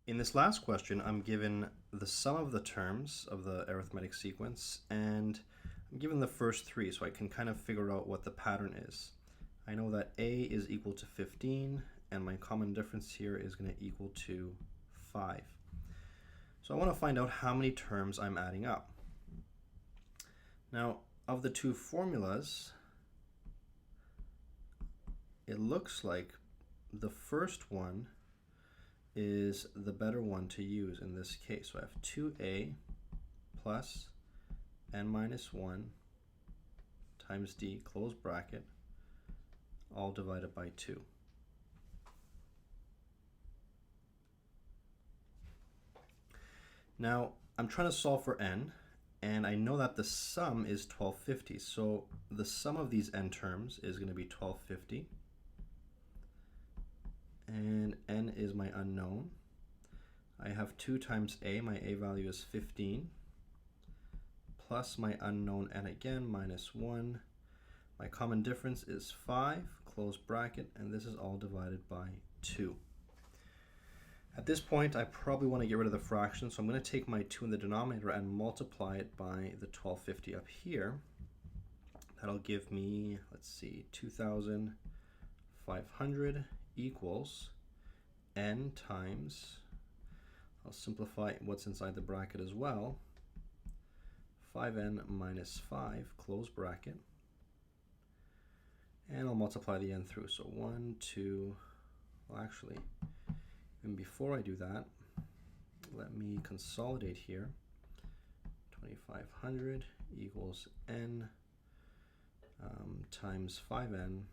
In this last question, I'm given the sum of the terms of the arithmetic sequence, and I'm given the first three, so I can kind of figure out what the pattern is. I know that a is equal to 15, and my common difference here is going to equal to 5. So I want to find out how many terms I'm adding up. Now, of the two formulas, it looks like the first one is the better one to use in this case. So I have 2a plus n minus 1 times d, close bracket, all divided by 2. Now, I'm trying to solve for n, and I know that the sum is 1250. So the sum of these n terms is going to be 1250. And n is my unknown. I have 2 times a, my a value is 15, plus my unknown n again, minus 1. My common difference is 5, close bracket, and this is all divided by 2. At this point, I probably want to get rid of the fraction, so I'm going to take my 2 in the denominator and multiply it by the 1250 up here. That'll give me, let's see, 2,500 equals n times, I'll simplify what's inside the bracket as well, 5n minus 5, close bracket, and I'll multiply the n through. So 1, 2, well actually, even before I do that, let me consolidate here. 2,500 equals n times 5n.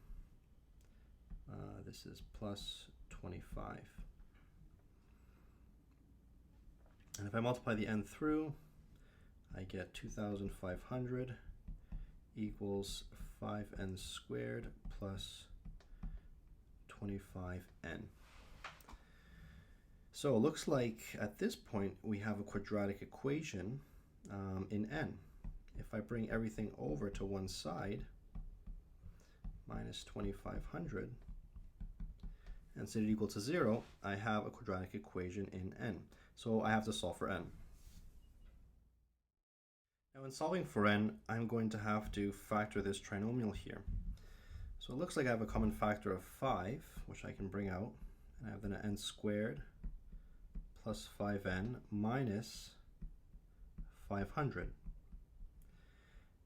This is plus 25. And if I multiply the n through, I get 2,500 equals 5n squared plus 25n. So it looks like at this point we have a quadratic equation in n. If I bring everything over to one side, minus 2,500, and set it equal to 0, I have a quadratic equation in n. So I have to solve for n. Now in solving for n, I'm going to have to factor this trinomial here. So it looks like I have a common factor of 5, which I can bring out, and I have then n squared plus 5n minus 500.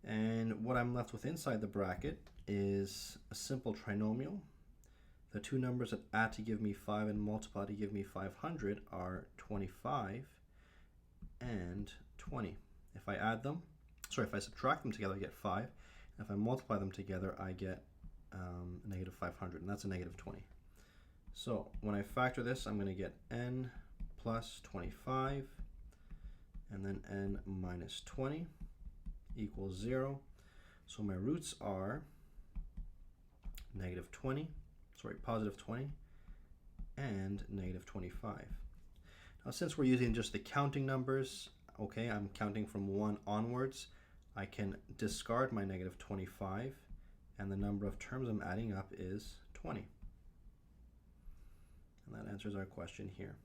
And what I'm left with inside the bracket is a simple trinomial. The two numbers that add to give me 5 and multiply to give me 500 are 25 and 20. If I subtract them together, I get 5. And if I multiply them together, I get negative 500, and that's a negative 20. So when I factor this, I'm going to get n plus 25, and then n minus 20 equals 0. So my roots are positive 20 and negative 25. Now since we're using just the counting numbers, okay, I'm counting from 1 onwards, I can discard my negative 25, and the number of terms I'm adding up is 20. And that answers our question here.